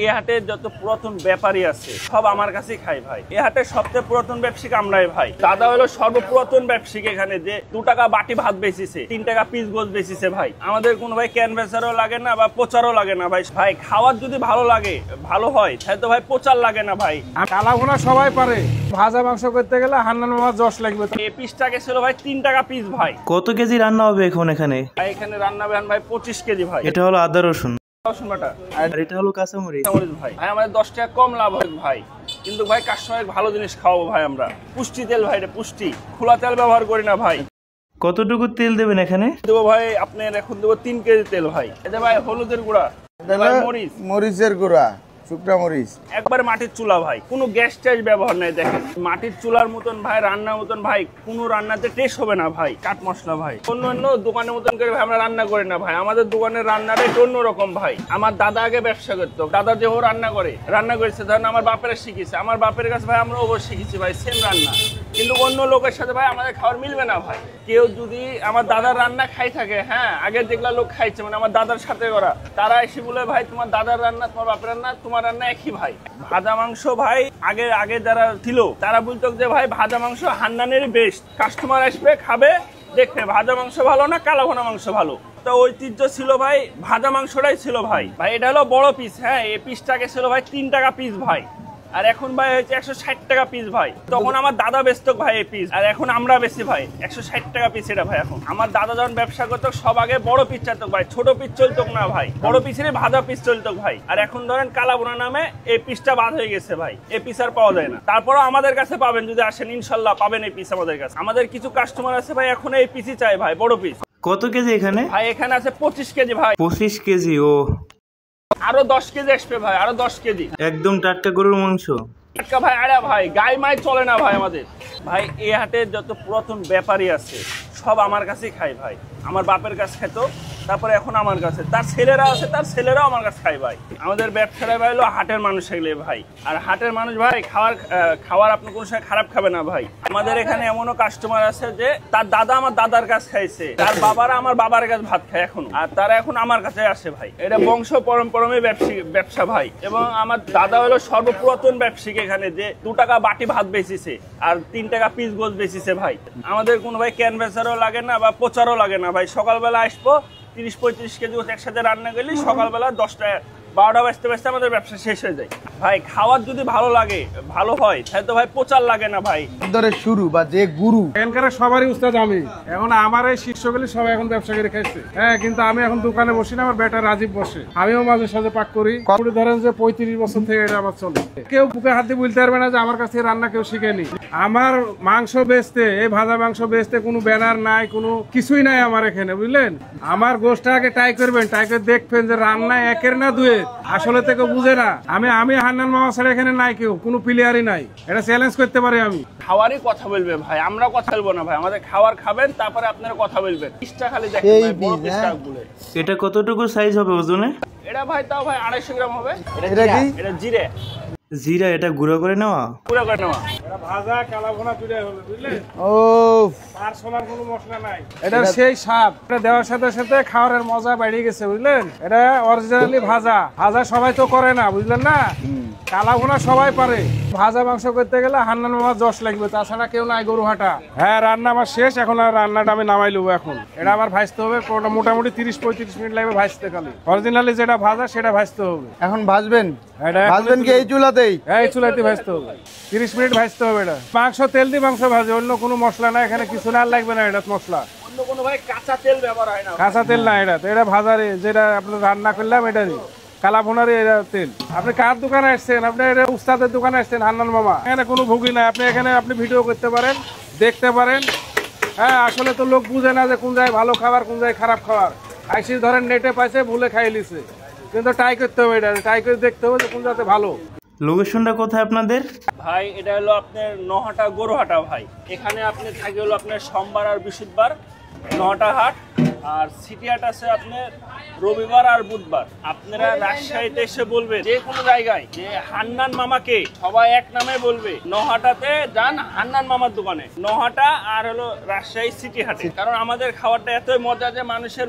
এই হাটে যত পুরাতন ব্যাপারী আছে সব আমার কাছেই খাই ভাই। এই হাটে সবচেয়ে পুরাতন ব্যবসায়িক আমরাই ভাই। দাদা হলো সর্বপুরাতন ব্যবসায়িক, এখানে যে 2 টাকা বাটি ভাত বেচিছে, 3 টাকা পিস গোছ বেচিছে ভাই। আমাদের কোনো ভাই ক্যানভাসারও লাগে না বা প্রচারও লাগে না ভাই। ভাই খাওয়ার যদি ভালো লাগে, ভালো হয়, তাহলে তো ভাই প্রচার লাগে না ভাই। কালাভুনা সবাই পারে, ভাজা মাংস করতে গেলে হান্নান মামা যশ লাগবে। এই পিসটাকে ছিল ভাই 3 টাকা পিস ভাই। কত কেজি রান্না হবে এখন এখানে? এখানে রান্না বেন ভাই 25 কেজি ভাই। এটা হলো আদা রসুন, রসুন বাটা, আর এটা হলো কাঁচামরিচ ভাই। ভাই আমাদের 10 টাকা কম লাভ হয় ভাই, কিন্তু ভাই কাস্টমার ভালো জিনিস খাওয়াবো ভাই। আমরা পুষ্টি তেল ভাই, এটা পুষ্টি, খোলা তেল ব্যবহার করি না ভাই। কতটুকু তেল দেবেন এখানে? দেবো ভাই আপনার এখন দেবো 3 কেজি তেল ভাই। এতে ভাই হলুদের গুঁড়া, মরিচের গুঁড়া, শুকনা মরিচ, একবারে মাটির চুলা ভাই, কোনো গ্যাস ট্যাস ব্যবহার নাই। দেখেন মাটির চুলার মতন ভাই, রান্নার মতন ভাই, কোনো রান্নাতে টেস্ট হবে না ভাই। কাঠ মশলা ভাই, অন্য দোকানের মতন করে ভাই আমরা রান্না করি না ভাই। আমাদের দোকানের রান্নাটা একটু অন্যরকম ভাই। আমার দাদা আগে ব্যবসা করতো, দাদা যে ও রান্না করেছে, ধরেন আমার বাপের শিখেছে, আমার বাপের কাছে ভাই আমরা ওভার শিখেছি ভাই, সেম রান্না। কিন্তু অন্য লোকের সাথে ভাই আমাদের খাবার মিলবে না ভাই। কেউ যদি আমার দাদার রান্না খাই থাকে, হ্যাঁ আগে যেগুলা লোক খাইছে মানে আমার দাদার সাথে করা, তারা এসে বলে ভাই তোমার দাদার রান্না, তোমার বাপের রান্না, তোমার রান্না একই ভাই। ভাজা মাংস ভাই আগে যারা ছিল তারা বলতো যে ভাই ভাজা মাংস হান্নানের বেস্ট। কাস্টমার আসবে খাবে, দেখবে ভাজা মাংস ভালো না কালাভুনা মাংস ভালো। তো ঐতিহ্য ছিল ভাই, ভাজা মাংসটাই ছিল ভাই। ভাই এটা হলো বড় পিস, হ্যাঁ এই পিসটাকে ছিল ভাই 3 টাকা পিস ভাই। আর এখন ভাই হয়েছে 160 টাকা পিস ভাই। তখন আমার দাদা বেচতো ভাই এই পিস, আর এখন আমরা বেশি ভাই 160 টাকা পিস এটা ভাই। এখন আমার দাদা যখন ব্যবসা করতো সব আগে বড় পিস চাইতো ভাই, ছোট পিস চলতো না ভাই, বড় পিসেরই ভাজা পিস চলতো ভাই। আর এখন ধরেন কালাভুনা নামে এই পিসটা বাদ হয়ে গেছে ভাই, এই পিস আর পাওয়া যায় না। তারপরও আমাদের কাছে পাবেন, যদি আসেন ইনশাল্লাহ পাবেন এই পিস আমাদের কাছে। আমাদের কিছু কাস্টমার আছে ভাই এখন এই পিসই চাই ভাই, বড় পিস। কত কেজি এখানে? ভাই এখানে আছে 25 কেজি ভাই। 25 কেজি? ও আরো 10 কেজি আসবে ভাই, আরো 10 কেজি একদম টাটকা গরুর মাংস ভাই। আরে ভাই গায়ে মাই চলে না ভাই আমাদের। ভাই এই হাটে যত পুরাতন ব্যাপারী আছে সব আমার কাছেই খাই ভাই। আমার বাপের কাছে খেত, তারপরে এখন আমার কাছে, তার ছেলেরা আছে, তার ছেলেরাও আমার কাছে খাই ভাই। আমাদের ব্যবসাটা ভাই হলো হাটের মানুষ এগুলো ভাই। আর হাটের মানুষ ভাই খাওয়ার আপনি কোনো সময় খারাপ খাবে না ভাই। আমাদের এখানে এমনও কাস্টমার আছে যে তার দাদা আমার দাদার কাছে খাইছে, তার বাবারা আমার বাবার কাছে ভাত খায় এখন, আর তারা এখন আমার কাছে আসে ভাই। এটা বংশ পরম্পরায় ব্যবসা ভাই। এবং আমার দাদা হলো সর্বপুরাতন ব্যবসায়িক, এখানে যে 2 টাকা বাটি ভাত বেচিছে আর 3 টাকা পিস গোছ বেচিছে ভাই। আমাদের কোনো ভাই ক্যানভাসারও লাগে না বা প্রচারও লাগে না ভাই। সকালবেলা আসবো 30-35 কেজি একসাথে রান্না করলে সকালবেলা 10টা 12টা বাজতে বাজতে আমাদের ব্যবসা শেষ হয়ে যায় ভাই। খাওয়ার যদি ভালো লাগে, ভালো হয়, তাহলে তো ভাই প্রচার লাগে না ভাই। শুরু বা যে গুরু এখানকার সবারই উস্তাদ আমি। এখন আমার এই শিষ্যগুলি সবাই এখন ব্যবসা করে খাইছে, হ্যাঁ কিন্তু আমি এখন দোকানে বসি না, আমার বেটা রাজীব বসে, আমিও মাঝে সাঝে পাক করি। ধরেন যে 35 বছর থেকে এটা আমার চলে। কেউ বুকে হাত দিয়ে বলতে পারবে না যে আমার কাছ থেকে রান্না কেউ শিখেনি। আমার মাংস বেচতে, এই ভাজা মাংস বেচতে কোনো ব্যানার নাই, কোনো কিছুই নাই আমার এখানে, বুঝলেন। আমার গোষ্ঠটা আগে ট্রাই করবেন, ট্রাই করে দেখবেন যে রান্না একের না দুয়ের, আসলে থেকে বুঝে না। আমি হান্নান মামা ছাড়া এখানে নাই কেউ, কোনো প্লেয়ারই নাই, এটা চ্যালেঞ্জ করতে পারি আমি। খাওয়ারই কথা বলবে ভাই, আমরা কথা বলবো না ভাই। আমাদের খাবার খাবেন, তারপরে আপনারা কথা বলবেন। পিসটা খালি দেখেন ভাই, বড় পিসটা বলে। এটা কতটুকু সাইজ হবে ওজনে? এটা ভাই তাও ভাই 250 গ্রাম হবে। এটা কি? এটা জিরে। জিরা, এটা গুঁড়ো করে নেওয়া? গুঁড়ো করে নেওয়া। এটা ভাজা কালাভুনা দুটাই হবে, বুঝলেন। ও পার্সোনাল কোনো মশলা নাই, এটা সেই স্বাদ। এটা দেওয়ার সাথে সাথে খাওয়ার মজা বেড়ে গেছে, বুঝলেন। এটা অরিজিনালি ভাজা সবাই তো করে না, বুঝলেন না। কালাভুনা সবাই পারে, ভাজা মাংস করতে গেলে হান্নান মামা যশ লাগবে, তাছাড়া কেউ নাই গরুহাটা। হ্যাঁ রান্না আমার শেষ, এখন আর রান্নাটা আমি নামাই লব। এখন এটা আবার ভাজতে হবে, মোটামুটি 30-35 মিনিট লাগবে ভাজতে। খালি অরিজিনালি যেটা ভাজা সেটা ভাজতে হবে। এখন ভাজবেন কি এই চুলাতেই? এই চুলাতে ভাজতে হবে, 30 মিনিট ভাজতে হবে। এটা মাংস তেল দিয়ে মাংস ভাজে, অন্য কোনো মশলা না এখানে, কিছু না লাগবে না। এটা মশলা অন্য কোনো ভাই কাঁচা তেল ব্যবহার হয় না, কাঁচা তেল না। এটা ভাজারে যেটা আপনার রান্না করলাম এটারই কালাভুনারই এটা তেল। আপনি কার দোকানে আসছেন? আপনি এটা উস্তাদের দোকানে আসছেন, হান্নান মামা। এখানে কোনো ভুগি নাই, আপনি এখানে আপনি ভিডিও করতে পারেন, দেখতে পারেন। হ্যাঁ আসলে তো লোক বুঝে না যে কোন জায়গায় ভালো খাবার, কোন জায়গায় খারাপ খাবার। আইসি ধরেন নেটে পাইছে, ভুলে খাই লিছে, কিন্তু ট্রাই করতে হবে। এটা ট্রাই করে দেখতে হবে যে কোন জায়গাতে ভালো। লোকেশনটা কোথায় আপনাদের? ভাই এটা হলো আপনার নহাটা গরুহাটা ভাই। এখানে আপনি থাকে হলো আপনার সোমবার আর বৃহস্পতিবার নহাটা হাট, আর সিটি হাট আছে আপনার রবিবার আর বুধবার। আপনারা রাজশাহীতে এসে বলবে যে কোনো জায়গায় যে হান্নান মামাকে, সবাই এক নামে বলবে। নহাটাতে যান হান্নান মামার দোকানে, নহাটা আর হলো রাজশাহী সিটি হাটে। কারণ আমাদের খাবারটা এতই মজা যে মানুষের